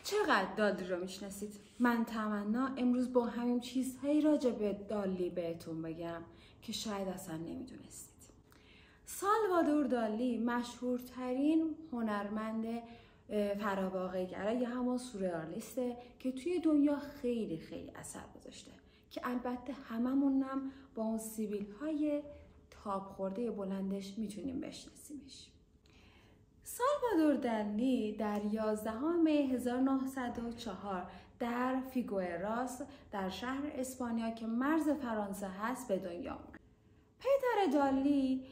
چقدر دالی رو میشناسید؟ من تمنا امروز با همین چیزهایی راجع به دالی بهتون بگم که شاید اصلا نمیدونستید. سالوادور دالی مشهورترین هنرمند فراواقع‌گرا یا همون سورئالیسته که توی دنیا خیلی اثر گذاشته که البته هممونم با اون سیبیل‌های تاب خورده بلندش میتونیم بشناسیمش. سالوادور دالی در 11 می 1904 در فیگوئراس در شهر اسپانیا که مرز فرانسه هست به دنیا آمد. پدر دالی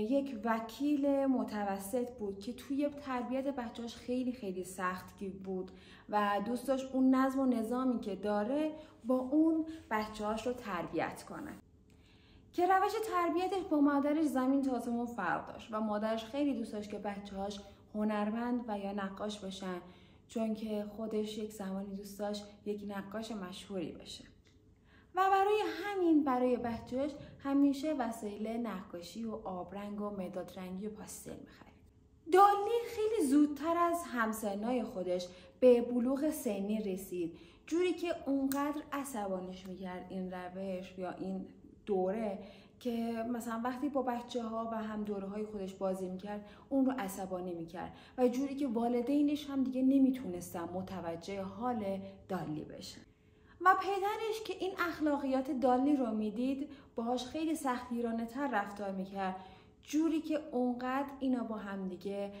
یک وکیل متوسط بود که توی تربیت بچه‌اش خیلی سخت بود و دوست داشت اون نظم و نظامی که داره با اون بچه‌اش رو تربیت کنه. که روش تربیتش با مادرش زمین تا آسمون فرق داشت و مادرش خیلی دوست داشت که بچه‌هاش هنرمند و یا نقاش بشن، چون که خودش یک زمانی دوست داشت یک نقاش مشهوری بشه و برای همین برای بچه‌اش همیشه وسایل نقاشی و آبرنگ و مداد رنگی و پاستل می‌خرید. دالی خیلی زودتر از همسنای خودش به بلوغ سنی رسید، جوری که اونقدر عصبانیش می‌کرد این روش یا این دوره که مثلا وقتی با بچه‌ها و هم دوره‌های خودش بازی می‌کرد اون رو عصبانی می‌کرد و جوری که والدینش هم دیگه نمیتونستن متوجه حال دالی بشن. و پدرش که این اخلاقیات دالی رو میدید باهاش خیلی سختگیرانه‌تر رفتار میکرد، جوری که اونقدر اینا با هم دیگه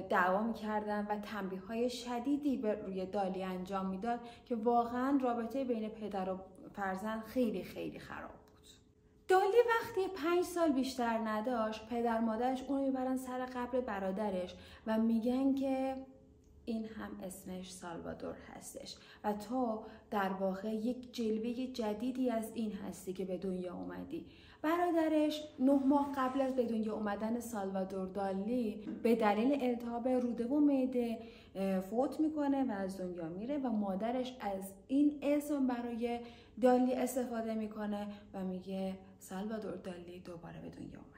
دعوا میکردن و تنبیه‌های شدیدی به روی دالی انجام میداد که واقعا رابطه بین پدر و فرزند خیلی خراب بود. دالی وقتی 5 سال بیشتر نداشت پدر مادرش اون رو میبرن سر قبر برادرش و میگن که این هم اسمش سالوادور هستش و تو در واقع یک جلوه جدیدی از این هستی که به دنیا اومدی. برادرش 9 ماه قبل از به دنیا اومدن سالوادور دالی به دلیل التهاب روده و معده فوت میکنه و از دنیا میره و مادرش از این اسم برای دالی استفاده میکنه و میگه سالوادور دالی دوباره به دنیا اومده.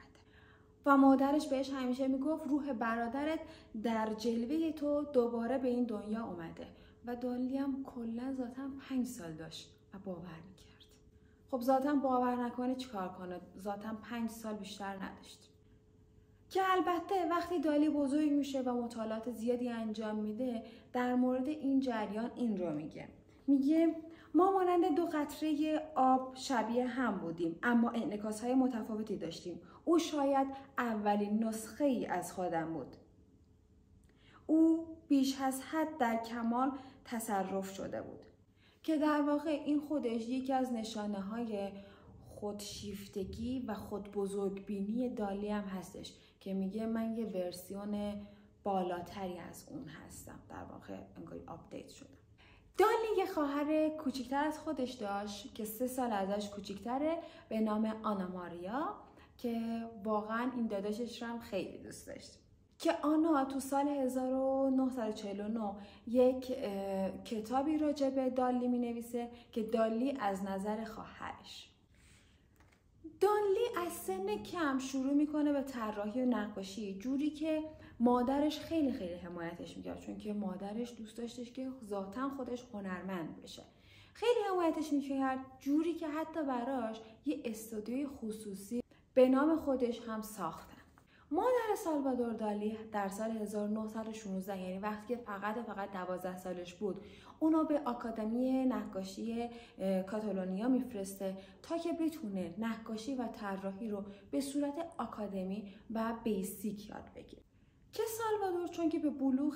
و مادرش بهش همیشه میگفت روح برادرت در جلوه تو دوباره به این دنیا اومده. و دالی هم کلا ذاتاً 5 سال داشت و باور میکرد. خب ذاتاً باور نکنه چیکار کنه؟ ذاتاً 5 سال بیشتر نداشت. که البته وقتی دالی بزرگ میشه و مطالعات زیادی انجام میده در مورد این جریان این رو میگه ما مانند 2 قطره آب شبیه هم بودیم اما انعکاس‌های متفاوتی داشتیم. او شاید اولین نسخه ای از خودم بود. او بیش از حد در کمال تصرف شده بود. که در واقع این خودش یکی از نشانه‌های خودشیفتگی و خودبزرگبینی دالی هم هستش که میگه من یه ورسیون بالاتری از اون هستم، در واقع انگار آپدیت شدم. دالی یه خواهر کوچیکتر از خودش داشت که 3 سال ازش کوچیکتره به نام آنا ماریا که واقعا این داداشش رو هم خیلی دوست داشت. که آنا تو سال 1949 یک کتابی راجع به دالی می نویسه که دالی از نظر خواهرش. دالی از سن کم شروع میکنه به طراحی و نقاشی، جوری که مادرش خیلی حمایتش میکرد، چون که مادرش دوست داشتش که ذاتاً خودش هنرمند بشه. خیلی حمایتش میکرد، جوری که حتی براش یه استودیوی خصوصی به نام خودش هم ساختن. مادر سالوادور دالی در سال 1916 یعنی وقتی که فقط 12 سالش بود اونو به آکادمی نقاشی کاتالونیا میفرسته تا که بتونه نقاشی و طراحی رو به صورت آکادمی و بیسیک یاد بگیره. که سالوادور چون که به بلوغ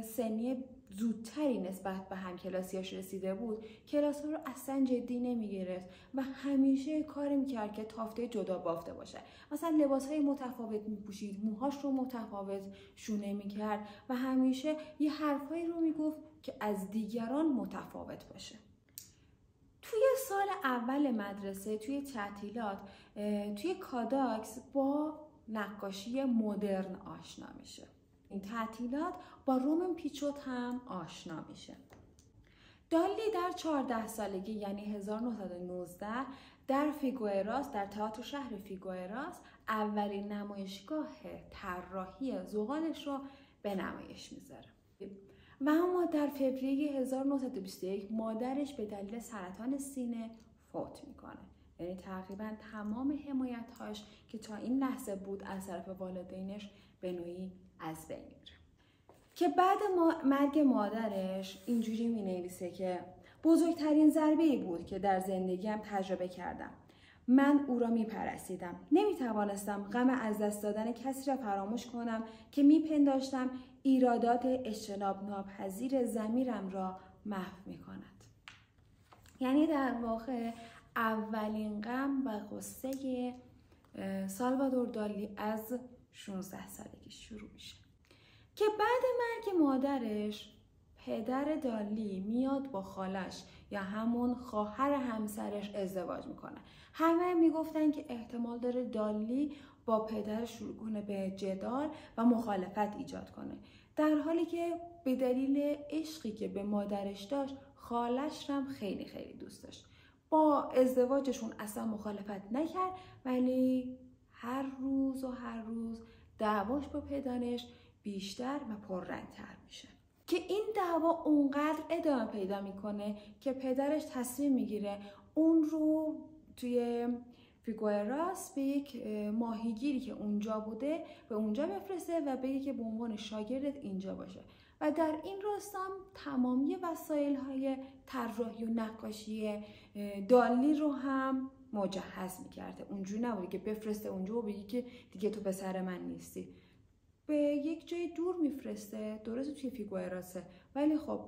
سنی زودتری نسبت به همکلاسیاش رسیده بود کلاس‌ها رو اصلا جدی نمیگرفت و همیشه کاری میکرد که تافته جدا بافته باشه. مثلا لباسهای متفاوت میپوشید، موهاش رو متفاوت شونه میکرد و همیشه یه حرفایی رو میگفت که از دیگران متفاوت باشه. توی سال اول مدرسه توی تعطیلات توی کاداکس با نقاشی مدرن آشنا میشه. این تعطیلات با رومن پیچوت هم آشنا میشه. دالی در 14 سالگی یعنی 1919 در فیگوئراس در تئاتر شهر فیگوئراس اولین نمایشگاه طراحی زغالش رو به نمایش میذاره. و اما در فوریه 1921 مادرش به دلیل سرطان سینه فوت میکنه. یعنی تقریبا تمام حمایت‌هاش که تا این لحظه بود از طرف والدینش به نوعی از بین میره. که بعد مرگ مادرش اینجوری مینویسه که بزرگترین ضربه‌ای بود که در زندگیم تجربه کردم. من او را میپرستیدم. نمیتوانستم غم از دست دادن کسی را فراموش کنم که میپنداشتم ایرادات اجتناب ناپذیر ضمیرم را محو میکند. یعنی در واقع اولین غم و غصه سالوادور دالی از 16 سالگی شروع میشه که بعد مرگ مادرش پدر دالی میاد با خالش یا همون خواهر همسرش ازدواج میکنه. همه میگفتن که احتمال داره دالی با پدر شروع کنه به جدال و مخالفت ایجاد کنه، در حالی که به دلیل عشقی که به مادرش داشت خالش هم خیلی خیلی دوست داشت. با ازدواجشون اصلا مخالفت نکرد، ولی هر روز دعواش با پدرش بیشتر و پررنگ‌تر میشه که این دعوا اونقدر ادامه پیدا میکنه که پدرش تصمیم میگیره اون رو توی فیگوئراس به یک ماهیگیری که اونجا بوده به اونجا بفرسته و بگه که به عنوان شاگردت اینجا باشه و در این راستا تمامی وسایل‌های طراحی و نقاشی دالی رو هم مجهز میکرده. اونجوری نبوده که بفرسته اونجا و بگه که دیگه تو پسر من نیستی. به یک جای دور میفرسته، درسته توی فیگوئراسه، ولی خب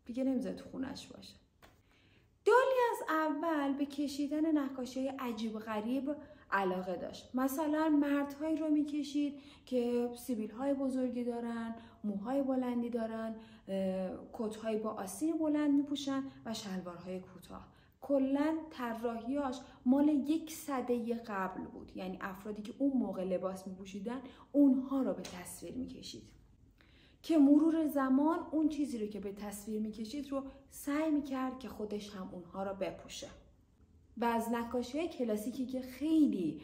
دیگه نمیذاره تو خونش باشه. دالی از اول به کشیدن نقاشی‌های عجیب و غریب علاقه داشت. مثلا مردهایی رو میکشید که سیبیل‌های بزرگی دارن، موهای بلندی دارن، کت‌های با آستین بلند میپوشن و شلوارهای کوتاه. کلاً طراحیاش مال 1 سده قبل بود، یعنی افرادی که اون موقع لباس میپوشیدن اونها رو به تصویر میکشید که مرور زمان اون چیزی رو که به تصویر میکشید رو سعی میکرد که خودش هم اونها رو بپوشه و از نقاشی‌های کلاسیکی که خیلی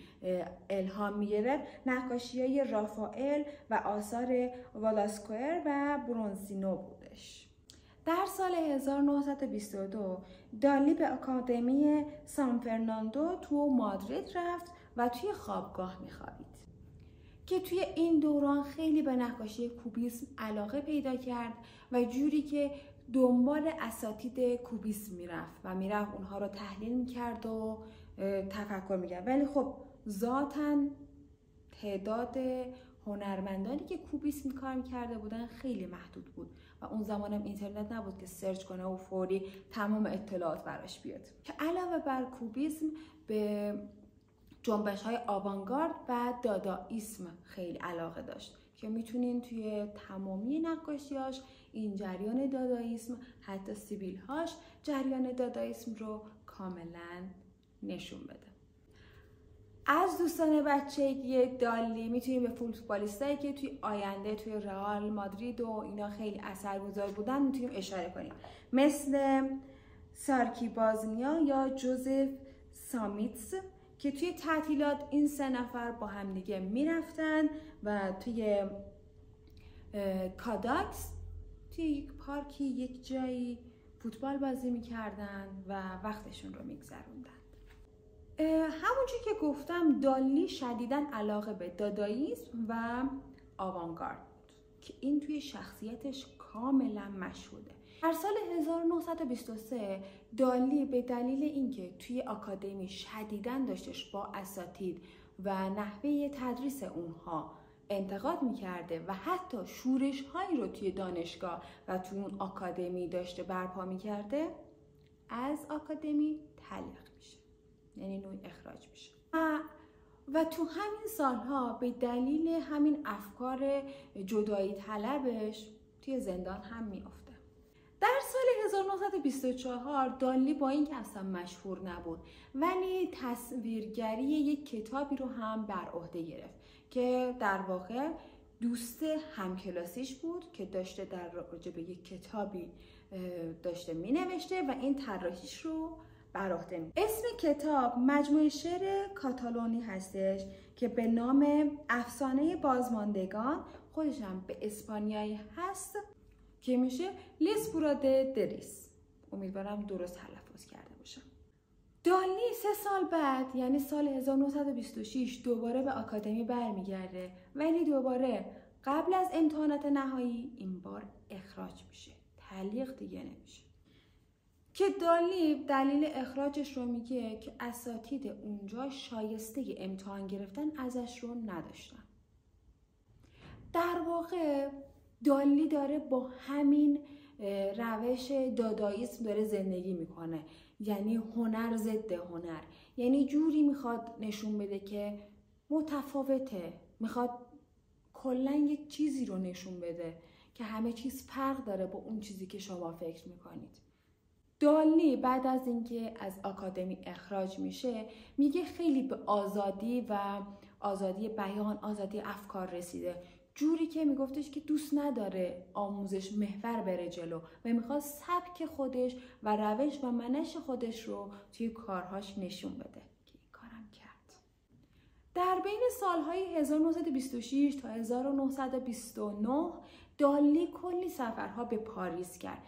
الهام میگرفت نقاشی‌های رافائل و آثار والاسکوئر و برونزینو بودش. در سال 1922 دالی به آکادمی سان فرناندو تو مادرید رفت و توی خوابگاه میخوابید که توی این دوران خیلی به نقاشی کوبیسم علاقه پیدا کرد و جوری که دنبال اساتید کوبیسم میرفت اونها رو تحلیل میکرد و تفکر میکرد. ولی خب ذاتاً تعداد هنرمندانی که کوبیسم کار میکرده بودن خیلی محدود بود و اون زمانم اینترنت نبود که سرچ کنه و فوری تمام اطلاعات براش بیاد. که علاوه بر کوبیسم به جنبش‌های آوانگارد و دادائیسم خیلی علاقه داشت که میتونین توی تمامی نقاشیاش این جریان دادائیسم، حتی سیبیل‌هاش جریان دادائیسم رو کاملا نشون بده. از دوستان بچگی دالی میتونیم به فوتبالیستایی که توی آینده توی رئال مادرید و اینا خیلی اثرگذار بودن میتونیم اشاره کنیم، مثل سارکی بازنیا یا جوزف سامیتس که توی تعطیلات این 3 نفر با همدیگه میرفتن و توی کاداکس توی یک پارکی یک جایی فوتبال بازی میکردن و وقتشون رو میگذروندن. همونجور که گفتم دالی شدیداً علاقه به دادائیسم و آوانگارد بود که این توی شخصیتش کاملا مشهوده. در سال 1923 دالی به دلیل اینکه توی آکادمی شدیداً داشتش با اساتید و نحوه تدریس اونها انتقاد میکرده و حتی شورش هایی رو توی دانشگاه و توی اون آکادمی داشته برپا میکرده، از آکادمی تلق میشه، یعنی نوعی اخراج میشه و تو همین سالها به دلیل همین افکار جدایی طلبش توی زندان هم میافته. در سال 1924 دالی با اینکه اصلا مشهور نبود ولی تصویرگری یک کتابی رو هم بر عهده گرفت که در واقع دوست همکلاسیش بود که داشته در راجع به یک کتابی داشته مینوشته و این طراحیش رو بر عهده می. اسم کتاب مجموعه شعر کاتالونی هستش که به نام افسانه بازماندگان، خودش هم به اسپانیایی هست، که میشه لسپوراده دریس. امیدوارم درست تلفظ کرده باشم. دالی 3 سال بعد یعنی سال 1926 دوباره به آکادمی برمیگرده، ولی دوباره قبل از امتحانات نهایی این بار اخراج میشه. تعلیق دیگه نمیشه. که دالی دلیل اخراجش رو میگه که اساتید اونجا شایسته امتحان گرفتن ازش رو نداشتن. در واقع دالی داره با همین روش داداییسم داره زندگی میکنه، یعنی هنر ضد هنر، یعنی جوری میخواد نشون بده که متفاوته، میخواد کلا یک چیزی رو نشون بده که همه چیز فرق داره با اون چیزی که شما فکر میکنید. دالی بعد از اینکه از آکادمی اخراج میشه میگه خیلی به آزادی و آزادی بیان، آزادی افکار رسیده، جوری که میگفتش که دوست نداره آموزش محور بره جلو و میخواد سبک خودش و روش و منش خودش رو توی کارهاش نشون بده که این کارم کرد. در بین سالهای 1926 تا 1929 دالی کلی سفرها به پاریس کرد.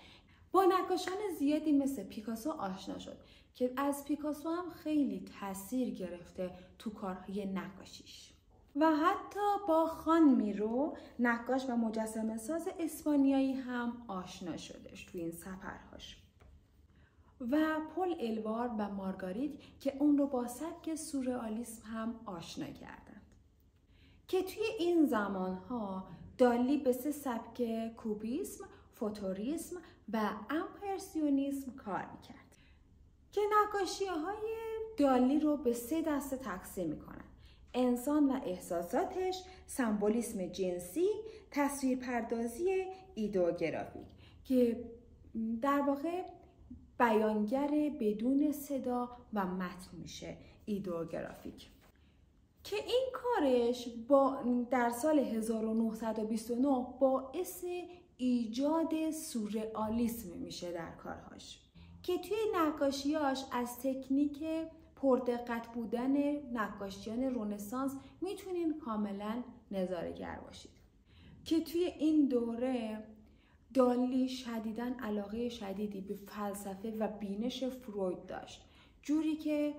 با نقاشان زیادی مثل پیکاسو آشنا شد که از پیکاسو هم خیلی تاثیر گرفته تو کارهای نقاشیش. و حتی با خان میرو نقاش و مجسمه ساز اسپانیایی هم آشنا شدش تو این سفرهاش. و پل الوار و مارگاریت که اون رو با سبک سورئالیسم هم آشنا کردند. که توی این زمانها دالی به 3 سبک کوبیسم، فوتوریسم و امپرسیونیسم کار میکرد که نقاشی‌های دالی رو به 3 دسته تقسیم میکنن: انسان و احساساتش، سمبولیسم جنسی، تصویرپردازی ایدئوگرافیک که در واقع بیانگر بدون صدا و متن میشه، ایدئوگرافیک. که این کارش در سال 1929 باعث ایجاد سورئالیسم میشه در کارهاش که توی نقاشیاش از تکنیک پردقت بودن نقاشیان رنسانس میتونین کاملا نظاره‌گر باشید. که توی این دوره دالی شدیداً علاقه شدیدی به فلسفه و بینش فروید داشت، جوری که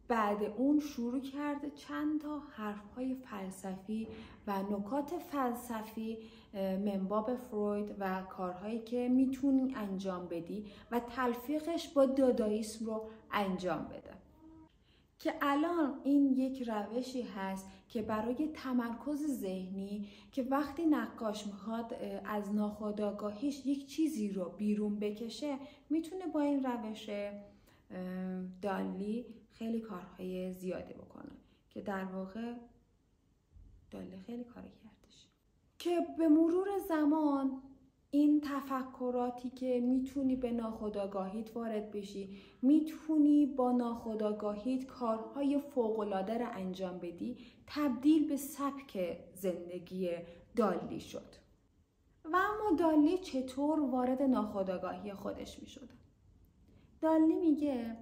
بعد اون شروع کرد چند تا حرفهای فلسفی و نکات فلسفی منباب فروید و کارهایی که میتونی انجام بدی و تلفیقش با داداییسم رو انجام بده. که الان این یک روشی هست که برای تمرکز ذهنی که وقتی نقاش میخواد از ناخودآگاهیش یک چیزی رو بیرون بکشه میتونه با این روش دالی خیلی کارهای زیادی بکنه که در واقع دالی خیلی کاری کردش. که به مرور زمان این تفکراتی که میتونی به ناخودآگاهیت وارد بشی، میتونی با ناخودآگاهیت کارهای فوق‌العاده رو انجام بدی، تبدیل به سبک زندگی دالی شد. و اما دالی چطور وارد ناخودآگاهی خودش میشد؟ دالی میگه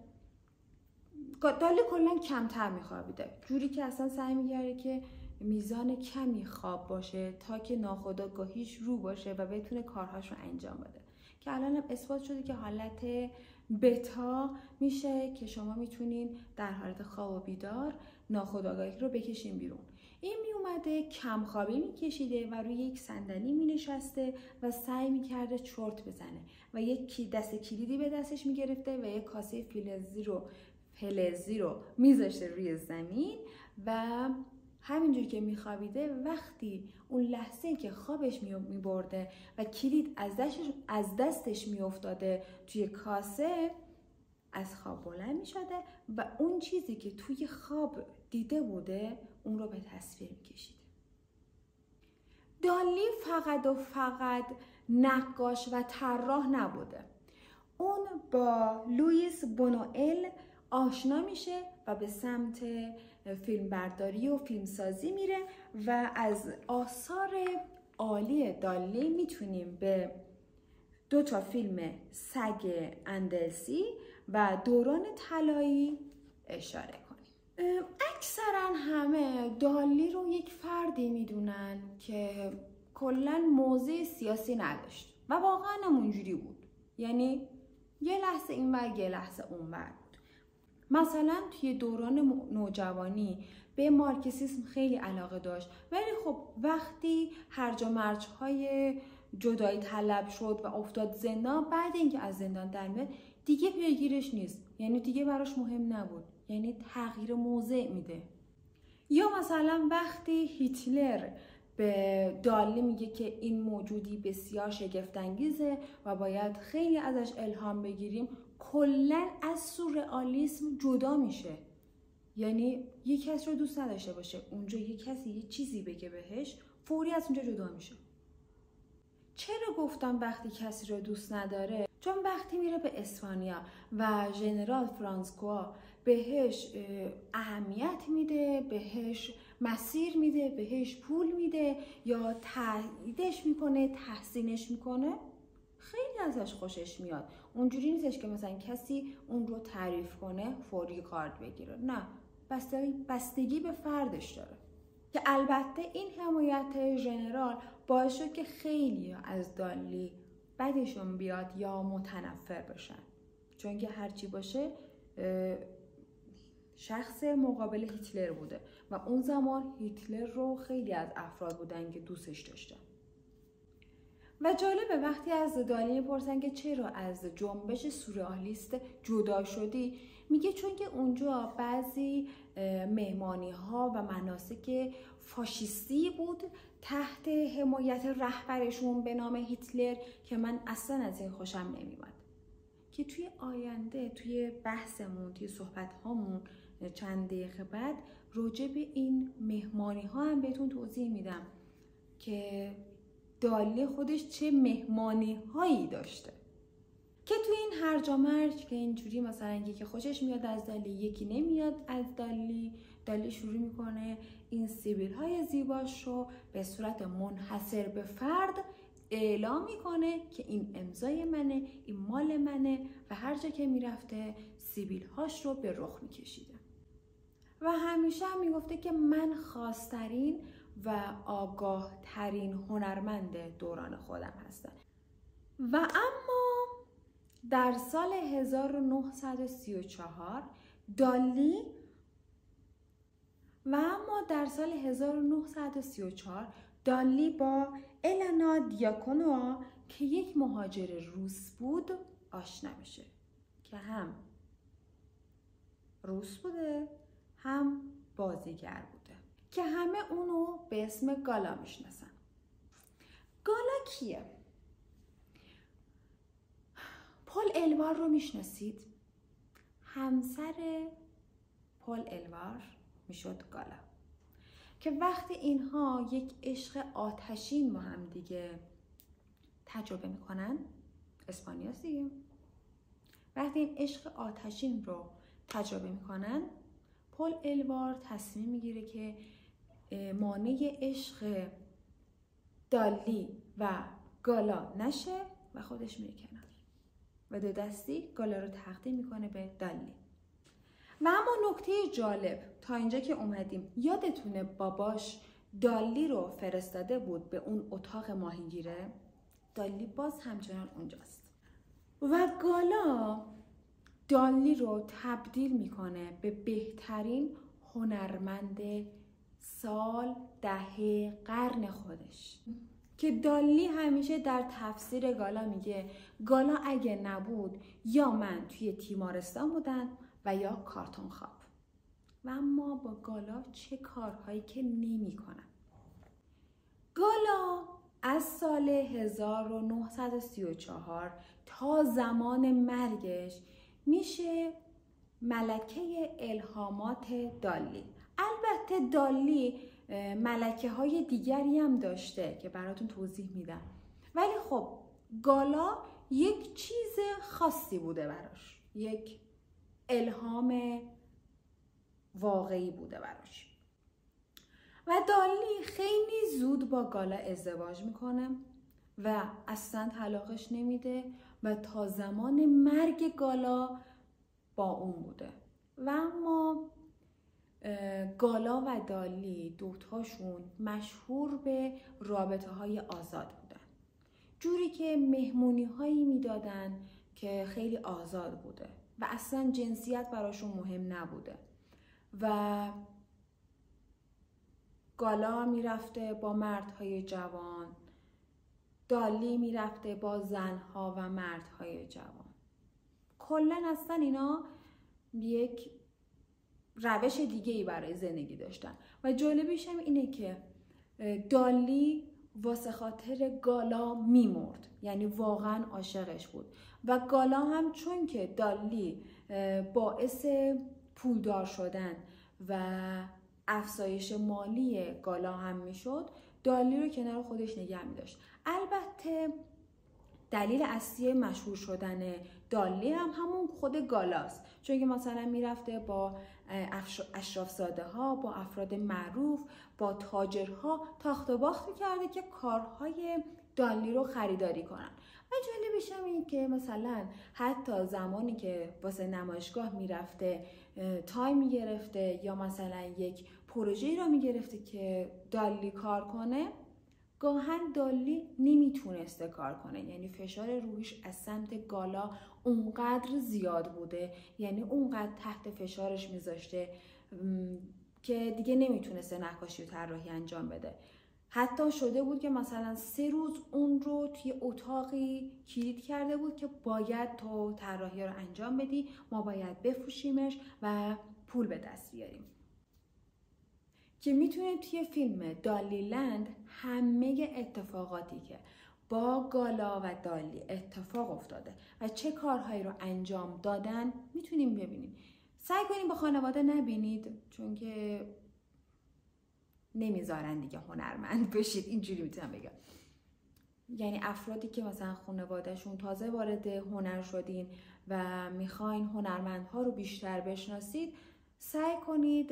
دالی کلا کمتر میخوابیده، جوری که اصلا سعی میکرده که میزان کمی خواب باشه تا که ناخودآگاهیش رو باشه و بتونه کارهاش رو انجام بده. که الان هم اثبات شده که حالت بتا میشه که شما میتونین در حالت خواب و بیدار ناخودآگاهی رو بکشین بیرون. این میومده کم خوابی میکشیده و روی یک صندلی مینشسته و سعی میکرده چرت بزنه و یک دست کلیدی به دستش میگرفته و یک کاسه فلزی رو میذاشته روی زمین و همینجور که میخوابیده وقتی اون لحظه که خوابش میبرده و کلید از دستش میافتاده توی کاسه، از خواب بلند میشده و اون چیزی که توی خواب دیده بوده اون رو به تصویر میکشیده. دالی فقط نقاش و طراح نبوده، اون با لوئیس بونوئل آشنا میشه و به سمت فیلمبرداری و فیلمسازی میره و از آثار عالی دالی میتونیم به 2 فیلم سگ اندلسی و دوران طلایی اشاره کنیم. اکثرا همه دالی رو یک فردی میدونن که کلا موضع سیاسی نداشت. و واقعا هم اونجوری بود. یعنی یه لحظه این ور یه لحظه اون ور بود. مثلا توی دوران نوجوانی به مارکسیسم خیلی علاقه داشت، ولی خب وقتی هرج و مرج های جدایی طلب شد و افتاد زندان، بعد اینکه از زندان در میاد دیگه پیگیرش نیست، یعنی دیگه براش مهم نبود، یعنی تغییر موضع میده. یا مثلا وقتی هیتلر به دالی میگه که این موجودی بسیار شگفت‌انگیزه و باید خیلی ازش الهام بگیریم، کلاً از سورئالیسم جدا میشه. یعنی یک کس رو دوست نداشته باشه، اونجا یک کسی یه چیزی بگه بهش، فوری از اونجا جدا میشه. چرا گفتم وقتی کسی رو دوست نداره؟ چون وقتی میره به اسپانیا و ژنرال فرانسکوا بهش اهمیت میده، بهش مسیر میده، بهش پول میده یا تاییدش میکنه، تحسینش میکنه، خیلی ازش خوشش میاد. اونجوری نیستش که مثلا کسی اون رو تعریف کنه فوری کارت بگیره، نه، بستگی به فردش داره. که البته این حمایت ژنرال باعث شد که خیلی از دالی بدشون بیاد یا متنفر بشن، چون که هرچی باشه شخص مقابل هیتلر بوده و اون زمان هیتلر رو خیلی از افراد بودن که دوستش داشتن. و جالبه وقتی از دالی میپرسن که چرا از جنبش سورئالیست جدا شدی، میگه چون که اونجا بعضی مهمانی ها و مناسک فاشیستی بود تحت حمایت رهبرشون به نام هیتلر که من اصلا از این خوشم نمیومد. که توی آینده توی بحثمون، توی صحبت هامون چند دقیقه بعد راجع به این مهمانی ها هم بهتون توضیح میدم که دالی خودش چه مهمانی هایی داشته. که توی این هرج و مرج که اینجوری مثلا یکی خوشش میاد از دالی، یکی نمیاد از دالی شروع میکنه این سیبیل های زیباش رو به صورت منحصر به فرد اعلام میکنه که این امضای منه، این مال منه و هر جا که میرفته سیبیل هاش رو به رخ میکشیده. و همیشه هم میگفته که من خاص‌ترین و آگاه ترین هنرمند دوران خودم هستم. و اما در سال 1934 دالی با النا دیاکونوا که یک مهاجر روس بود آشنا میشه، که هم روس بوده هم بازیگر بوده، که همه اونو به اسم گالا میشناسن. گالا کیه؟ پل الوار رو میشناسید؟ همسر پل الوار میشد گالا. که وقتی اینها یک عشق آتشین با هم دیگه تجربه میکنن، اسپانیاست دیگه، وقتی این عشق آتشین رو تجربه میکنن، پل الوار تصمیم میگیره که مانع عشق دالی و گالا نشه و خودش میره کنار و دو دستی گالا رو تقدیم میکنه به دالی. و اما نکته جالب تا اینجا که اومدیم، یادتونه باباش دالی رو فرستاده بود به اون اتاق ماهیگیره؟ دالی باز همچنان اونجاست و گالا دالی رو تبدیل میکنه به بهترین هنرمند سال، دهه، قرن خودش. که دالی همیشه در تفسیر گالا میگه گالا اگه نبود یا من توی تیمارستان بودم و یا کارتون خواب. و اما با گالا چه کارهایی که نمی کنن. گالا از سال 1934 تا زمان مرگش میشه ملکه الهامات دالی. البته دالی ملکه های دیگری هم داشته که براتون توضیح میدم، ولی خب گالا یک چیز خاصی بوده براش، یک الهام واقعی بوده براش. و دالی خیلی زود با گالا ازدواج میکنه و اصلا طلاقش نمیده و تا زمان مرگ گالا با اون بوده. و اما گالا و دالی دوتاشون مشهور به رابطه های آزاد بودن، جوری که مهمونی هایی میدادن که خیلی آزاد بوده و اصلا جنسیت براشون مهم نبوده و گالا میرفته با مردهای جوان، دالی میرفته با زنها و مردهای جوان. کلا اصلا اینا یک روش دیگه ای برای زندگی داشتن و جالبیش هم اینه که دالی واسه خاطر گالا میمرد، یعنی واقعا عاشقش بود و گالا هم چون که دالی باعث پولدار شدن و افزایش مالی گالا هم میشد، دالی رو کنار خودش نگه می‌داشت. البته دلیل اصلی مشهور شدن دالی هم همون خود گالاست، چون که مثلا میرفته با اشرافزاده ها، با افراد معروف، با تاجرها تاخت و باخت میکرده که کارهای دالی رو خریداری کنن. و جالبش هم اینه که مثلا حتی زمانی که واسه نمایشگاه میرفته تایم میگرفته یا مثلا یک پروژه‌ای رو میگرفته که دالی کار کنه، گاهن دالی نمیتونسته کار کنه، یعنی فشار روحیش از سمت گالا اونقدر زیاد بوده، یعنی اونقدر تحت فشارش میذاشته که دیگه نمیتونسته نقاشی و طراحی انجام بده. حتی شده بود که مثلا 3 روز اون رو توی اتاقی کلید کرده بود که باید تو طراحی رو انجام بدی، ما باید بفروشیمش و پول به دست بیاریم. که میتونه توی فیلم دالی لند همه اتفاقاتی که با گالا و دالی اتفاق افتاده و چه کارهایی رو انجام دادن میتونیم ببینیم. سعی کنیم با خانواده نبینید چون که نمیذارن دیگه هنرمند بشید، اینجوری میتونم بگم. یعنی افرادی که مثلا خانوادهشون تازه وارد هنر شدین و میخواین هنرمندها رو بیشتر بشناسید، سعی کنید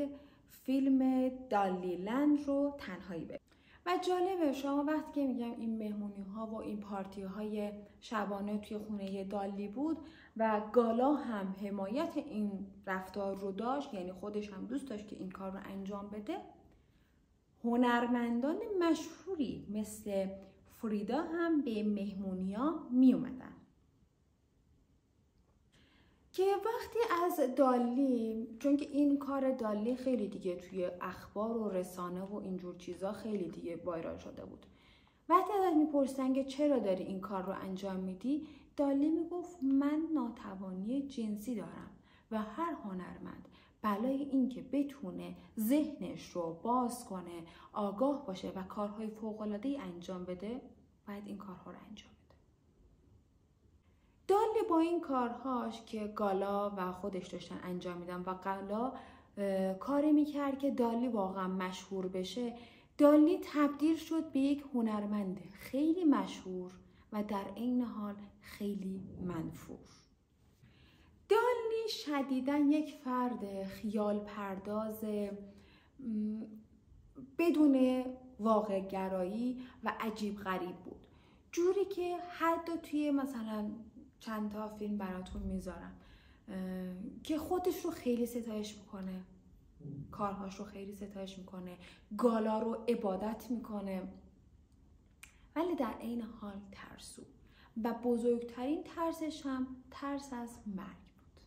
فیلم دالی لند رو تنهایی ببینید. و جالبه شما وقتی که میگم این مهمونی ها و این پارتی های شبانه توی خونه دالی بود و گالا هم حمایت این رفتار رو داشت، یعنی خودش هم دوست داشت که این کار رو انجام بده، هنرمندان مشهوری مثل فریدا هم به مهمونی ها می اومدن. که وقتی از دالی، چون که این کار دالی خیلی دیگه توی اخبار و رسانه و اینجور چیزا خیلی دیگه وایرال شده بود، وقتی ازش میپرسن که چرا داری این کار رو انجام میدی، دالی میگفت من ناتوانی جنسی دارم و هر هنرمند برای اینکه بتونه ذهنش رو باز کنه، آگاه باشه و کارهای فوق‌العاده‌ای انجام بده، باید این کارها رو انجام بده. دالی با این کارهاش که گالا و خودش داشتن انجام میدن و گالا کاری میکرد که دالی واقعا مشهور بشه، دالی تبدیل شد به یک هنرمند خیلی مشهور و در عین حال خیلی منفور. دالی شدیداً یک فرد خیال پرداز بدون واقع گرایی و عجیب غریب بود، جوری که حتی توی مثلا چند تا فیلم براتون میذارم که خودش رو خیلی ستایش میکنه، کارهاش رو خیلی ستایش میکنه، گالا رو عبادت میکنه، ولی در عین حال ترسو و بزرگترین ترسش هم ترس از مرگ بود.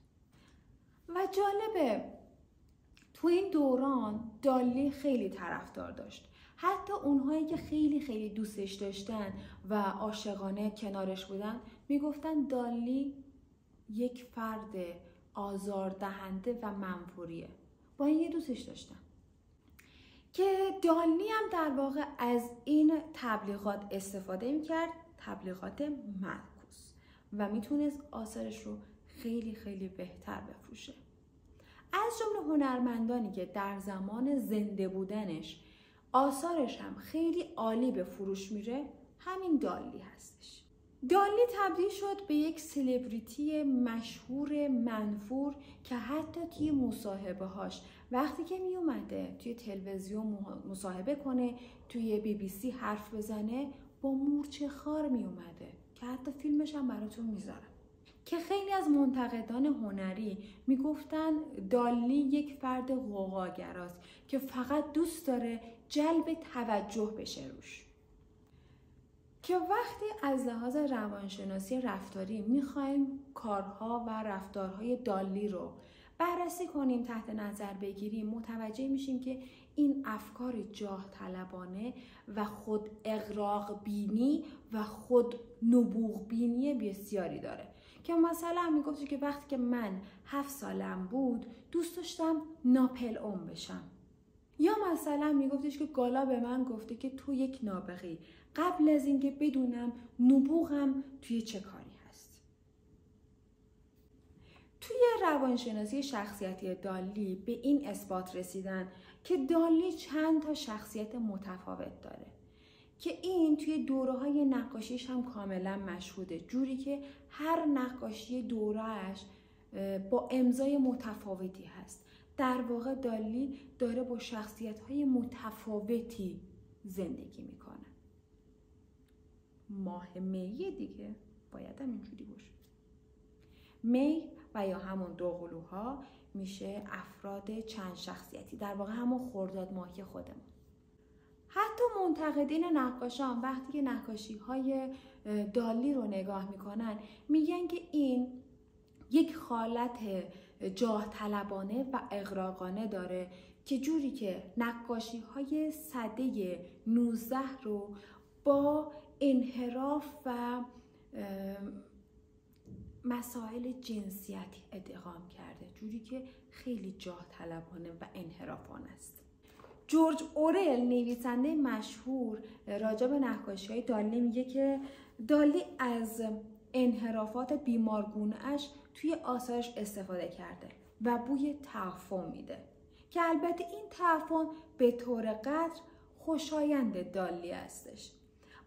و جالبه تو این دوران دالی خیلی طرفدار داشت، حتی اونهایی که خیلی خیلی دوستش داشتن و عاشقانه کنارش بودن میگفتن دالی یک فرد آزاردهنده و منفوریه، با این یه دوستش داشتن. که دالی هم در واقع از این تبلیغات استفاده میکرد، تبلیغات معکوس، و میتونست آثارش رو خیلی خیلی بهتر بفروشه. از جمله هنرمندانی که در زمان زنده بودنش آثارش هم خیلی عالی به فروش میره، همین دالی هستش. دالی تبدیل شد به یک سلبریتی مشهور منفور که حتی توی مصاحبه هاش وقتی که می اومده توی تلویزیون مصاحبه کنه، توی BBC حرف بزنه، با مورچه خار می اومده که حتی فیلمش هم براتون میذارم. که خیلی از منتقدان هنری میگفتن دالی یک فرد غوغاگراست که فقط دوست داره جلب توجه بشه روش. که وقتی از لحاظ روانشناسی رفتاری میخوایم کارها و رفتارهای دالی رو بررسی کنیم، تحت نظر بگیریم، متوجه میشیم که این افکار جاه طلبانه و خود اغراق بینی و خود نبوغ بینی بسیاری داره. که مثلا میگفت که وقتی که من 7 سالم بود دوست داشتم ناپل اون بشم. یا مثلا میگفتش که گالا به من گفته که تو یک نابغه‌ای، قبل از اینکه بدونم نبوغم توی چه کاری هست. توی روانشناسی شخصیتی دالی به این اثبات رسیدن که دالی چند تا شخصیت متفاوت داره که این توی دوره‌های نقاشیش هم کاملا مشهوده، جوری که هر نقاشی دوره‌اش با امضای متفاوتی هست. در واقع دالی داره با شخصیت‌های متفاوتی زندگی میکنه. ماه می دیگه باید هم اینجوری باشه. می و یا همون دوقلوها میشه افراد چند شخصیتی، در واقع همون خرداد ماهی خودمون. حتی منتقدین نقاشان وقتی که نقاشی‌های دالی رو نگاه میکنن میگن که این یک حالت جاه طلبانه و اغراقانه داره که جوری که نقاشی‌های سده 19 رو با انحراف و مسائل جنسیتی ادغام کرده، جوری که خیلی جاه طلبانه و انحرافانه است. جورج اورل نویسنده مشهور راجع به نقاشی‌های دالی میگه که دالی از انحرافات بیمارگونه‌اش توی آثارش استفاده کرده و بوی تعفن میده که البته این تعفن به طور قدر خوشایند دالی هستش.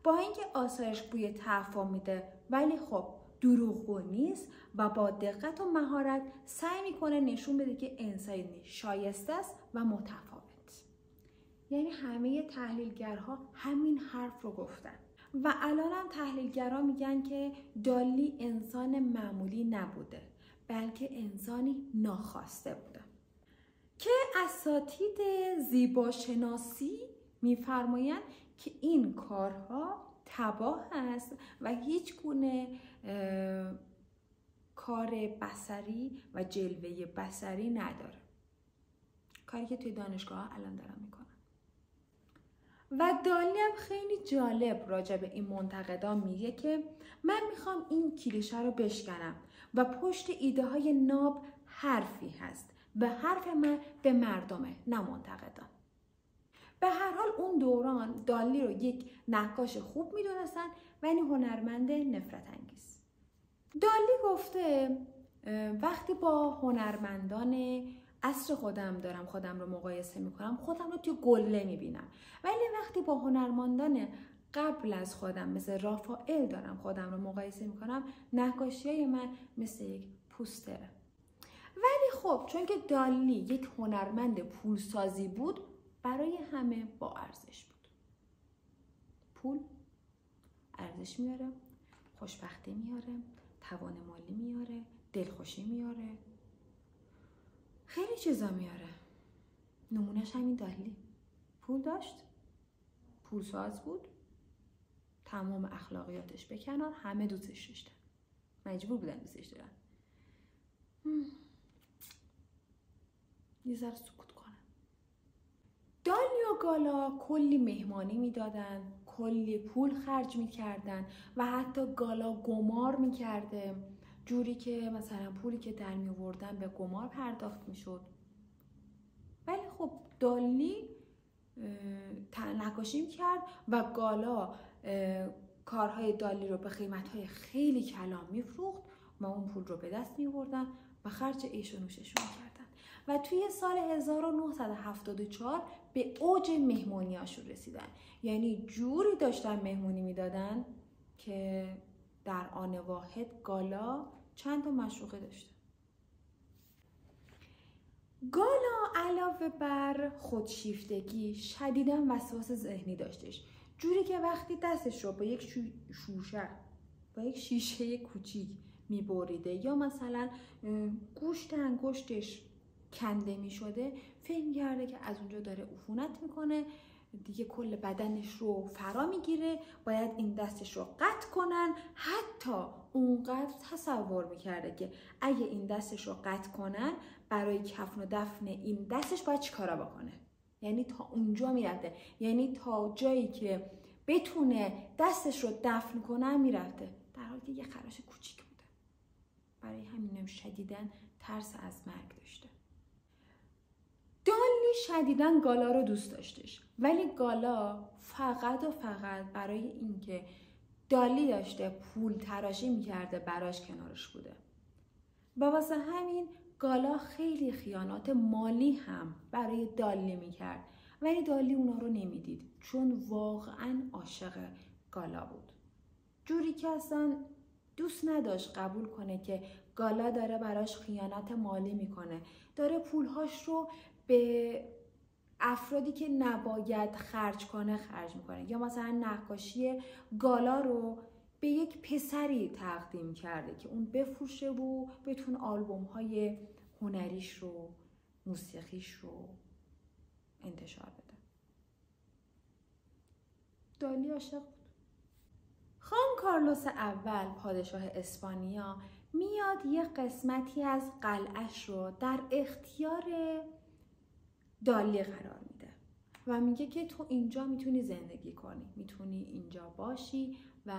با اینکه آثارش بوی تعفن میده ولی خب دروغگو نیست و با دقت و مهارت سعی میکنه نشون بده که انسانی شایسته است و متفاوت. یعنی همه تحلیلگرها همین حرف رو گفتن و الان هم تحلیلگرها میگن که دالی انسان معمولی نبوده بلکه انسانی ناخواسته بوده که اساتید زیباشناسی میفرمایند که این کارها تباه است و هیچ گونه کار بصری و جلوه بصری نداره، کاری که توی دانشگاه الان دارم میکنم. و دالی هم خیلی جالب راجع به این منتقدان میگه که من میخوام این کلیشه رو بشکنم و پشت ایده های ناب حرفی هست و حرف من به مردمه نه منتقدان. به هر حال اون دوران دالی رو یک نقاش خوب میدونستن ولی هنرمند نفرت انگیز. دالی گفته وقتی با هنرمندان عصر خودم رو مقایسه میکنم خودم رو توی گله میبینم، ولی وقتی با هنرمندان قبل از خودم مثل رافائل دارم خودم رو مقایسه میکنم نقاشیای من مثل یک پوستره. ولی خب چون که دالی یک هنرمند پولسازی بود برای همه با ارزش بود. پول ارزش میاره، خوشبختی میاره، توان مالی میاره، دلخوشی میاره، خیلی چیزا میاره. نمونهش همین دالی. پول داشت، پولساز بود، تمام اخلاقیاتش به کنار، همه دوستش داشتن، مجبور بودن دوستش دارن. یه ذره سکوت کنم. دالی و گالا کلی مهمانی میدادن، کلی پول خرج میکردن و حتی گالا قمار میکرده، جوری که مثلا پولی که در میوردن به قمار پرداخت میشد. ولی خب دالی نقاشی میکرد و گالا کارهای دالی رو به قیمتهای خیلی کلان میفروخت و اون پول رو به دست میوردن و خرج عیش و نوششون میکردن و توی سال 1974 به اوج مهمونیاشون رسیدن. یعنی جوری داشتن مهمونی میدادن که در آن واحد گالا چند تا مشروقه داشته. گالا علاوه بر خودشیفتگی شدیداً وسواس ذهنی داشتش، جوری که وقتی دستش رو با یک شیشه کوچیک میبریده یا مثلا گوشت انگشتش کنده میشده فکر کرده که از اونجا داره عفونت میکنه دیگه کل بدنش رو فرا میگیره، باید این دستش رو قطع کنن. حتی اونقدر تصور میکرده که اگه این دستش رو قطع کنن برای کفن و دفن این دستش باید چیکارا بکنه. یعنی تا اونجا میرفته، یعنی تا جایی که بتونه دستش رو دفن کنه میرفته، در حالی که یه خراش کوچیک بوده. برای همینم شدیداً ترس از مرگ داشته. دالی شدیداً گالا رو دوست داشتش، ولی گالا فقط و فقط برای اینکه دالی داشته پول تراشی میکرده براش کنارش بوده و واسه همین گالا خیلی خیانات مالی هم برای دالی میکرد، ولی دالی اونا رو نمیدید چون واقعاً عاشق گالا بود. جوری که اصلا دوست نداشت قبول کنه که گالا داره براش خیانت مالی میکنه، داره پولهاش رو به افرادی که نباید خرج کنه خرج میکنه، یا مثلا نقاشی گالا رو به یک پسری تقدیم کرده که اون بفروشه و بتونه آلبوم های هنریش رو، موسیقیش رو انتشار بده. دالی عاشق بود. خان کارلوس اول پادشاه اسپانیا میاد یه قسمتی از قلعه‌اش رو در اختیار دالی قرار میده و میگه که تو اینجا میتونی زندگی کنی، میتونی اینجا باشی و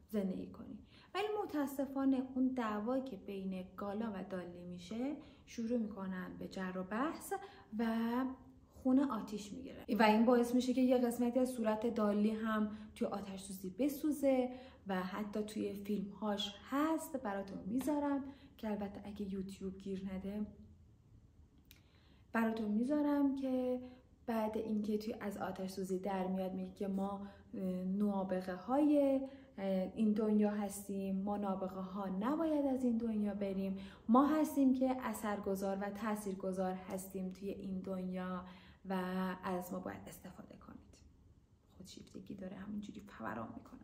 زندگی کنی. ولی متاسفانه اون دعوایی که بین گالا و دالی میشه شروع میکنن به جر و بحث و خونه آتیش میگیره و این باعث میشه که یه قسمتی از صورت دالی هم توی آتش سوزی بسوزه و حتی توی فیلمهاش هست، براتون میذارم که البته اگه یوتیوب گیر نده براتون میذارم که بعد اینکه توی از آتش سوزی در میاد میگه که ما نابغه های این دنیا هستیم، ما نابغه ها نباید از این دنیا بریم، ما هستیم که اثرگذار و تاثیرگذار هستیم توی این دنیا و از ما باید استفاده کنید. خودشیفتگی داره همینجوری فوران میکنه.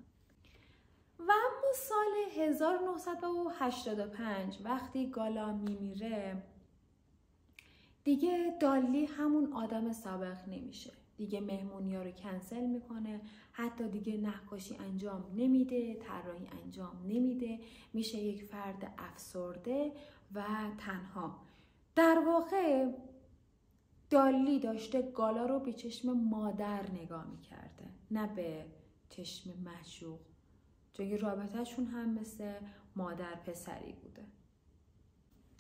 و اما سال 1985 وقتی گالا میمیره دیگه دالی همون آدم سابق نمیشه، دیگه مهمونی‌ها رو کنسل میکنه، حتی دیگه نقاشی انجام نمیده، طراحی انجام نمیده، میشه یک فرد افسرده و تنها. در واقع دالی داشته گالا رو به چشم مادر نگاه میکرده، نه به چشم معشوق، چون رابطهشون هم مثل مادر پسری بوده.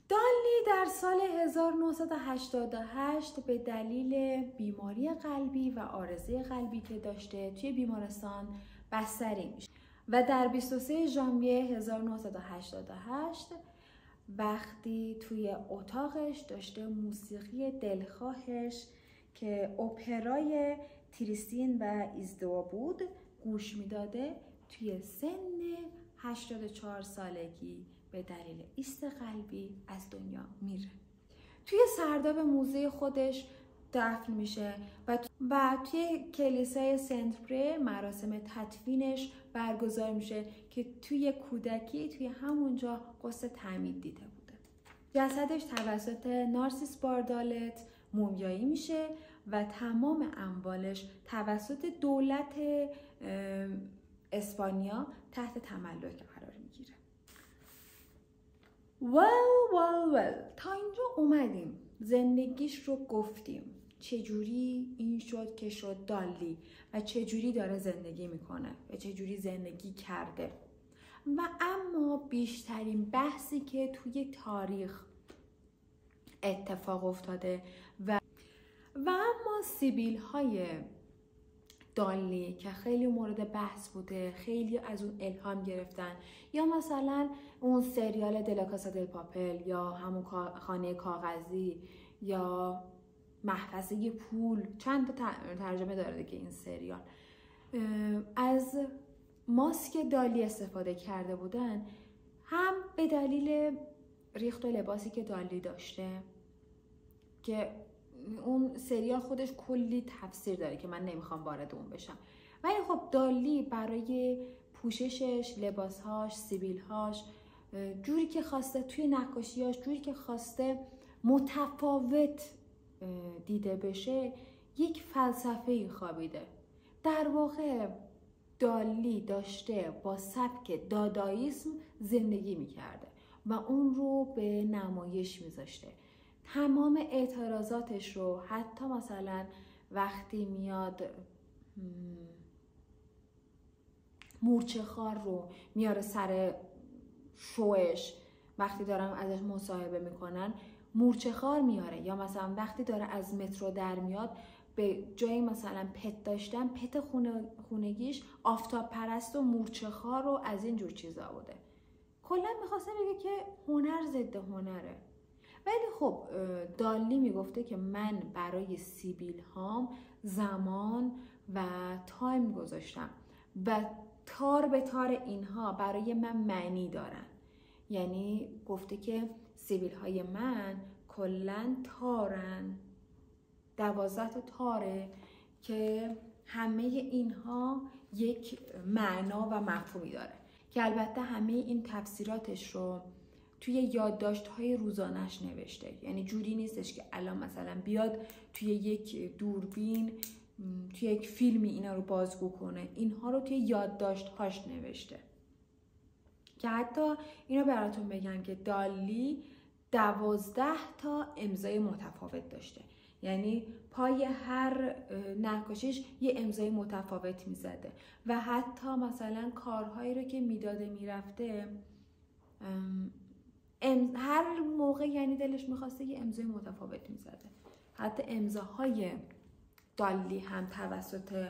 دالی در سال 1988 به دلیل بیماری قلبی و عارضه قلبی که داشته توی بیمارستان بستری میشه و در 23 ژانویه 1988 وقتی توی اتاقش داشته موسیقی دلخواهش که اپرای تریستین و ایزدوا بود گوش میداده، توی سن 84 سالگی به دلیل ایست قلبی از دنیا میره. توی سرداب موزه خودش دفن میشه و توی کلیسای سنت پره مراسم تدفینش برگزار میشه که توی کودکی توی همونجا غسل تعمید دیده بوده. جسدش توسط نارسیس باردالت مومیایی میشه و تمام اموالش توسط دولت اسپانیا تحت تملک قرار میگیره. ول تا اینجا اومدیم، زندگیش رو گفتیم، چجوری این شد که شد دالی و چجوری داره زندگی میکنه و چجوری زندگی کرده. و اما بیشترین بحثی که توی تاریخ اتفاق افتاده و اما سیبیل های دالی که خیلی مورد بحث بوده، خیلی از اون الهام گرفتن، یا مثلا اون سریال دلاکاسا دل پاپل یا همون خانه کاغذی یا محفظه پول، چند تا ترجمه داره که این سریال، از ماسک دالی استفاده کرده بودن، هم به دلیل ریخت و لباسی که دالی داشته که اون سریال خودش کلی تفسیر داره که من نمیخوام وارد اون بشم، ولی خب دالی برای پوششش، لباسهاش، سیبیلهاش، جوری که خواسته توی نقاشیاش، جوری که خواسته متفاوت دیده بشه، یک فلسفه‌ای خوابیده. در واقع دالی داشته با سبک داداییسم زندگی میکرده و اون رو به نمایش میذاشته. تمام اعتراضاتش رو حتی مثلا وقتی میاد مورچه خار رو میاره سر شوش، وقتی دارن ازش مصاحبه میکنن مورچه خار میاره، یا مثلا وقتی داره از مترو در میاد به جای مثلا پت داشتن پت خونگیش آفتاب پرست و مورچه خار رو از این جور چیزا بوده. کلا میخواسته بگه که هنر ضد هنره. ولی خب دالی میگفته که من برای سیبیل هام زمان و تایم گذاشتم و تار به تار اینها برای من معنی دارن. یعنی گفته که سیبیل های من کلن تارن، 12 تا تاره که همه اینها یک معنا و مفهومی داره که البته همه این تفسیراتش رو توی یادداشت‌های روزانه‌اش نوشته. یعنی جوری نیستش که الان مثلا بیاد توی یک دوربین توی یک فیلمی اینا رو بازگو کنه، اینها رو توی یادداشت‌هاش نوشته. که حتی اینو براتون بگم که دالی 12 تا امضای متفاوت داشته. یعنی پای هر نقاشیش یه امضای متفاوت میزده و حتی مثلا کارهایی رو که میداده میرفته هر موقع یعنی دلش میخواسته یه امضای متفاوت میزده. حتی امضاهای دالی هم توسط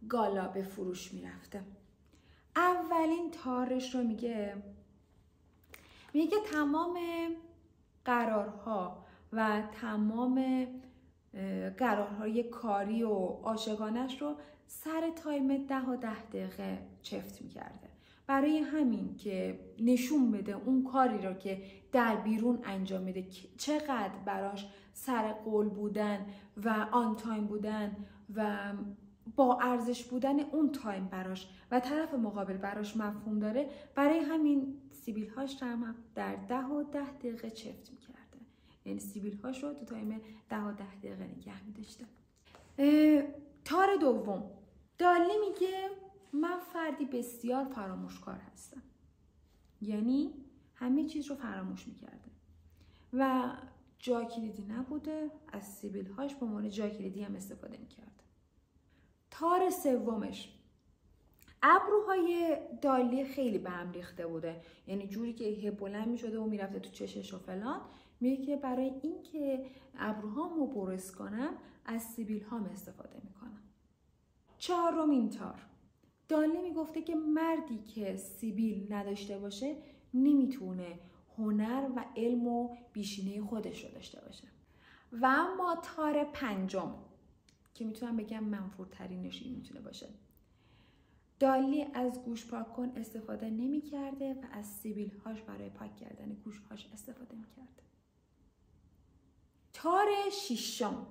گالا به فروش میرفته. اولین تارش رو میگه تمام قرارها و تمام قرارهای کاری و عاشقانش رو سر تایم 10 و 10 دقیقه چفت میکرده. برای همین که نشون بده اون کاری رو که در بیرون انجام میده چقدر براش سر قول بودن و آن تایم بودن و با ارزش بودن اون تایم براش و طرف مقابل براش مفهوم داره. برای همین سیبیل هاش هم در 10 و 10 دقیقه چفت میکرده. یعنی سیبیل هاش رو تو تایم 10 و 10 دقیقه نگه میداشته. تار دوم، دالی میگه من فردی بسیار فراموشکار هستم. یعنی همه چیز رو فراموش میکرده و جا کلیدی نبوده، از سیبیل هاش به عنوان جا کلیدی هم استفاده میکرده. تار سومش، ابروهای دالی خیلی به هم ریخته بوده. یعنی جوری که بلند میشده و میرفته تو چشش و فلان. میگه که برای این که ابروهامو برس کنم از سیبیل هام استفاده میکنم. چهارمین تار، دالی میگفته که مردی که سیبیل نداشته باشه نمیتونه هنر و علم و بیشینه خودش رو داشته باشه. و اما تار پنجم که میتونم بگم منفورترینش این میتونه باشه، دالی از گوش پاک کن استفاده نمی کرده و از سیبیل هاش برای پاک کردن گوش هاش استفاده می کرده. تار ششم،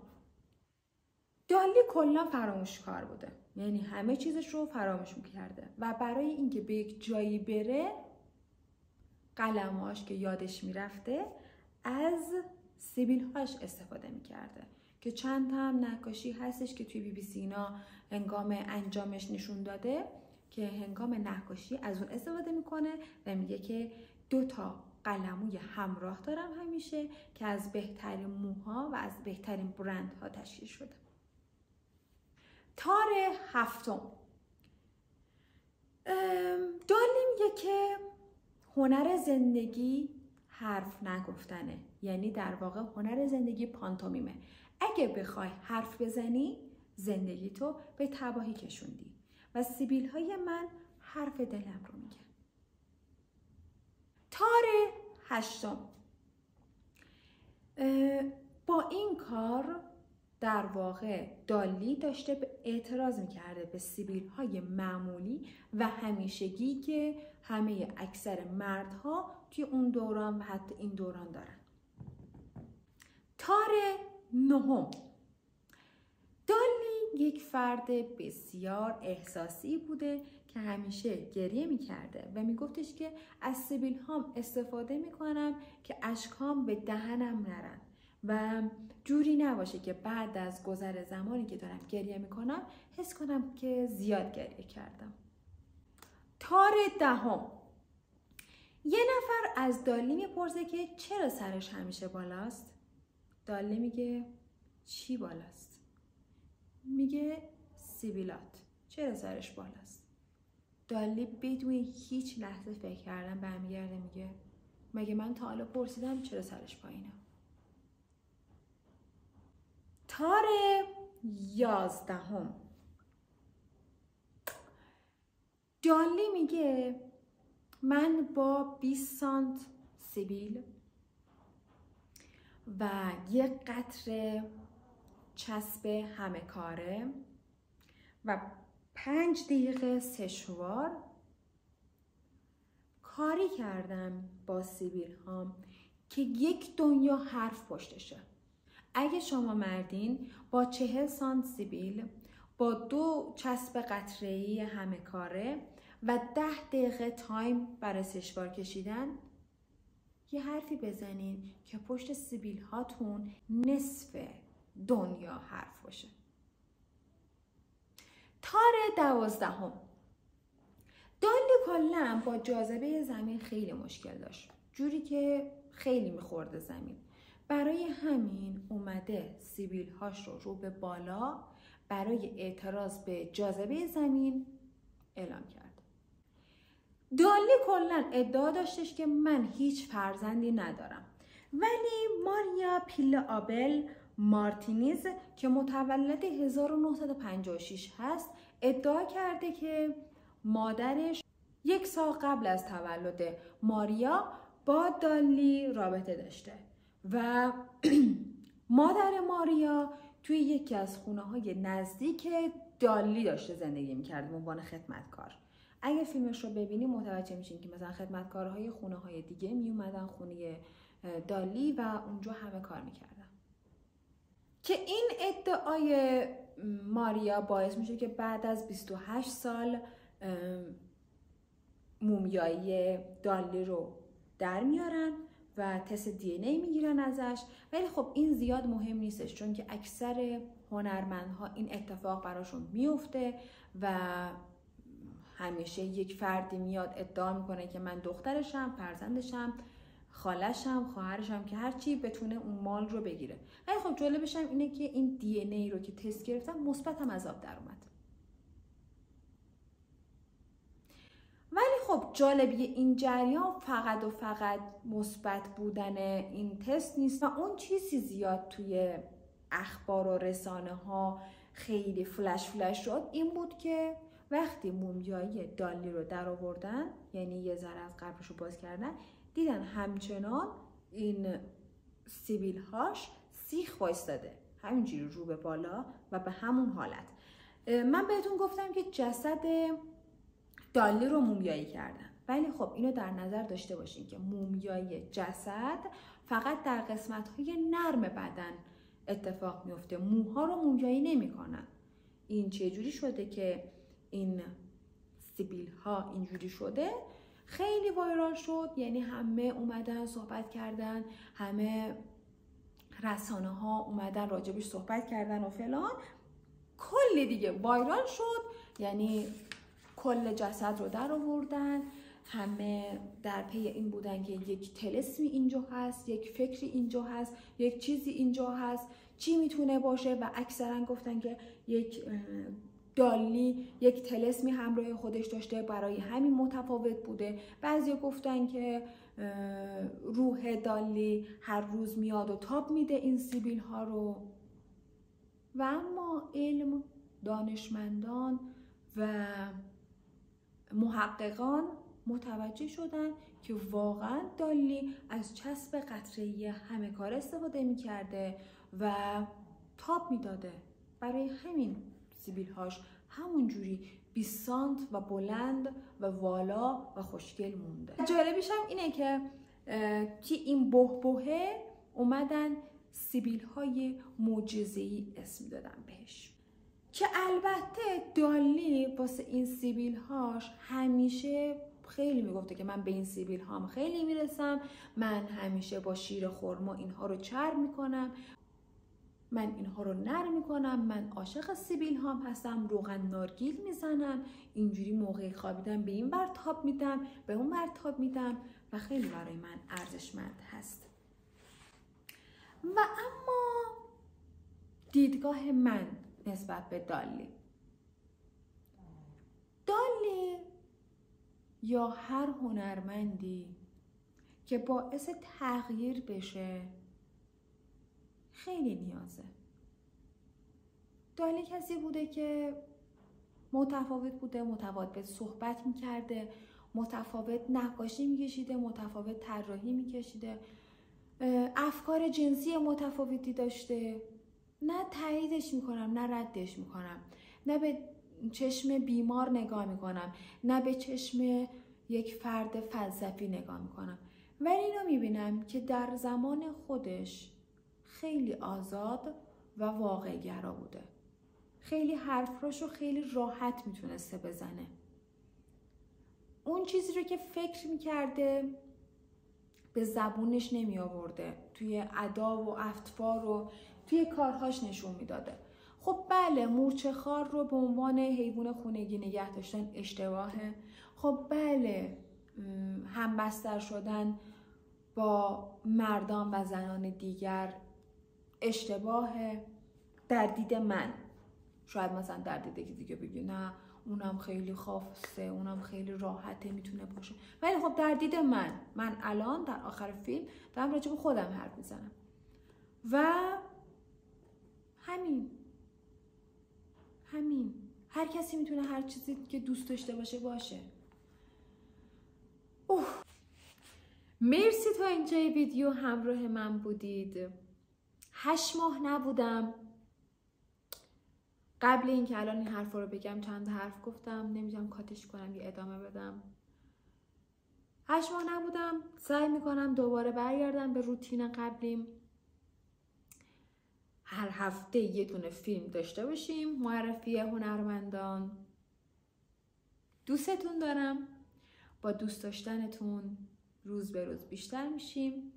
دالی کلا فراموشکار بوده. یعنی همه چیزش رو فراموش می کرده و برای اینکه به یک جایی بره قلماش که یادش می رفته از سیبیل هاش استفاده می کرده. که چند تا هم نقاشی هستش که توی BBC اینا هنگام انجامش نشون داده که هنگام نقاشی از اون استفاده میکنه و میگه که 2 تا قلموی همراه دارم همیشه که از بهترین موها و از بهترین برندها تشکیل شده. تار هفتم، دالی میگه که هنر زندگی حرف نگفتنه. یعنی در واقع هنر زندگی پانتومیمه. اگه بخوای حرف بزنی زندگی تو به تباهی کشوندی و سیبیل های من حرف دلم رو میگه. تار هشتم، با این کار در واقع دالی داشته به اعتراض میکرده به سیبیل های معمولی و همیشگی که همه اکثر مردها توی اون دوران و حتی این دوران دارن. تار نهم، دالی یک فرد بسیار احساسی بوده که همیشه گریه میکرده و میگفتش که از سیبیل هام استفاده میکنم که اشکام به دهنم نرن و جوری نباشه که بعد از گذر زمانی که دارم گریه میکنم حس کنم که زیاد گریه کردم. تار دهم. یه نفر از دالی میپرسه که چرا سرش همیشه بالاست؟ دالی میگه چی بالاست؟ میگه سیبیلات. چرا سرش بالاست؟ دالی بدون هیچ لحظه فکر کردن برمیگرده میگه مگه من تا حالا پرسیدم چرا سرش پایینه؟ تار 11. دالی میگه من با 20 سانت سیبیل و یک قطره چسب همه کاره و 5 دقیقه سشوار کاری کردم با سیبیل هام که 1 دنیا حرف پشتشه. اگه شما مردین با 40 سانت سیبیل با 2 چسب قطره‌ای همه کاره و 10 دقیقه تایم برای سشوار کشیدن یه حرفی بزنین که پشت سیبیل هاتون نصف دنیا حرف باشه. تار 12. دالی کلاً با جاذبه زمین خیلی مشکل داشت، جوری که خیلی میخورده زمین. برای همین اومده سیبیل هاش رو به بالا برای اعتراض به جاذبه زمین اعلام کرد. دالی کلاً ادعا داشتش که من هیچ فرزندی ندارم، ولی ماریا پیلآبل مارتینز که متولد 1956 هست ادعا کرده که مادرش 1 سال قبل از تولد ماریا با دالی رابطه داشته و مادر ماریا توی یکی از خونه‌های نزدیک دالی داشته زندگی می‌کرد به عنوان خدمتکار. اگه فیلمش رو ببینیم متوجه میشین که مثلا خدمتکارهای خونه‌های دیگه میومدن خونه دالی و اونجا همه کار می‌کردن. که این ادعای ماریا باعث میشه که بعد از 28 سال مومیایی دالی رو در میارن و تست دی ان ای میگیرن ازش، ولی خب این زیاد مهم نیستش چون که اکثر هنرمندها این اتفاق براشون میفته و همیشه یک فردی میاد ادعا میکنه که من دخترشم، فرزندشم، خالشم، خواهرشم که هرچی بتونه اون مال رو بگیره. ولی خب جالبش هم اینه که این دی ان ای رو که تست گرفتن مثبت هم از آب در اومد. ولی خب جالبی این جریان فقط و فقط مثبت بودن این تست نیست و اون چیزی زیاد توی اخبار و رسانه ها خیلی فلش شد این بود که وقتی مومیایی دالی رو در آوردن، یعنی یه ذره از قبرش رو باز کردن، دیدن همچنان این سیبیل هاش سیخ وایستاده، همینجوری رو به بالا و به همون حالت. من بهتون گفتم که جسد دالی رو مومیایی کردن، ولی خب اینو در نظر داشته باشین که مومیایی جسد فقط در قسمت‌های نرم بدن اتفاق میفته، موها رو مومیایی نمی‌کنن. این چجوری شده که این سیبیل ها اینجوری شده؟ خیلی وایرال شد، یعنی همه اومدن صحبت کردن، همه رسانه ها اومدن راجبش صحبت کردن و فلان، کلی دیگه وایرال شد، یعنی کل جسد رو در آوردن، همه در پی این بودن که یک طلسمی اینجا هست، یک فکری اینجا هست، یک چیزی اینجا هست، چی میتونه باشه؟ و اکثرا گفتن که یک دالی یک طلسمی همراه خودش داشته، برای همین متفاوت بوده. بعضی گفتن که روح دالی هر روز میاد و تاب میده این سیبیل ها رو. و اما علم، دانشمندان و محققان متوجه شدن که واقعا دالی از چسب قطره‌ای همه کار استفاده میکرده و تاب میداده، برای همین سیبیل هاش همون جوری 20 سانت و بلند و والا و خوشگل مونده. جالبیش هم اینه که این بحبوحه اومدن سیبیل های معجزه‌ای اسم دادن بهش، که البته دالی واسه این سیبیل هاش همیشه خیلی میگفته که من به این سیبیل هام خیلی میرسم، من همیشه با شیر خرما اینها رو چرب میکنم، من اینها رو نر میکنم، من عاشق سیبیل هام هستم، روغن نارگیل میزنم، اینجوری موقع خوابیدن به این ور تاب میدم، به اون ور تاب میدم و خیلی برای من ارزشمند هست. و اما دیدگاه من نسبت به دالی یا هر هنرمندی که باعث تغییر بشه خیلی نیازه. دالی کسی بوده که متفاوت بوده، متفاوت صحبت میکرده، متفاوت نقاشی میکشیده، متفاوت طراحی میکشیده، افکار جنسی متفاوتی داشته. نه تاییدش میکنم نه ردش میکنم، نه به چشم بیمار نگاه میکنم نه به چشم یک فرد فلسفی نگاه میکنم، ولی اینو میبینم که در زمان خودش خیلی آزاد و واقع گرا بوده. خیلی حرفاشو خیلی راحت میتونسته بزنه. اون چیزی رو که فکر میکرده به زبونش نمی آورده، توی ادا و افتوار و توی کارهاش نشون میداده. خب بله، مورچه خوار رو به عنوان حیوان خونگی نگه داشتن اشتباهه. خب بله، همبستر شدن با مردان و زنان دیگر اشتباهه در دید من. شاید مثلا در دید دیگه بگی نه اونم خیلی خاصه، اونم خیلی راحته میتونه باشه، ولی خب در دید من الان در آخر فیلم دارم راجع به خودم حرف میزنم و همین هر کسی میتونه هر چیزی که دوست داشته باشه. مرسی تا اینجای ویدیو همراه من بودید. 8 ماه نبودم. قبل اینکه الان این حرف رو بگم چند حرف گفتم، نمیدونم کاتش کنم یا ادامه بدم. 8 ماه نبودم، سعی میکنم دوباره برگردم به روتین قبلیم. هر هفته یه دونه فیلم داشته باشیم، معرفی هنرمندان. دوستتون دارم. با دوست داشتنتون روز به روز بیشتر میشیم.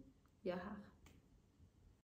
یا حق.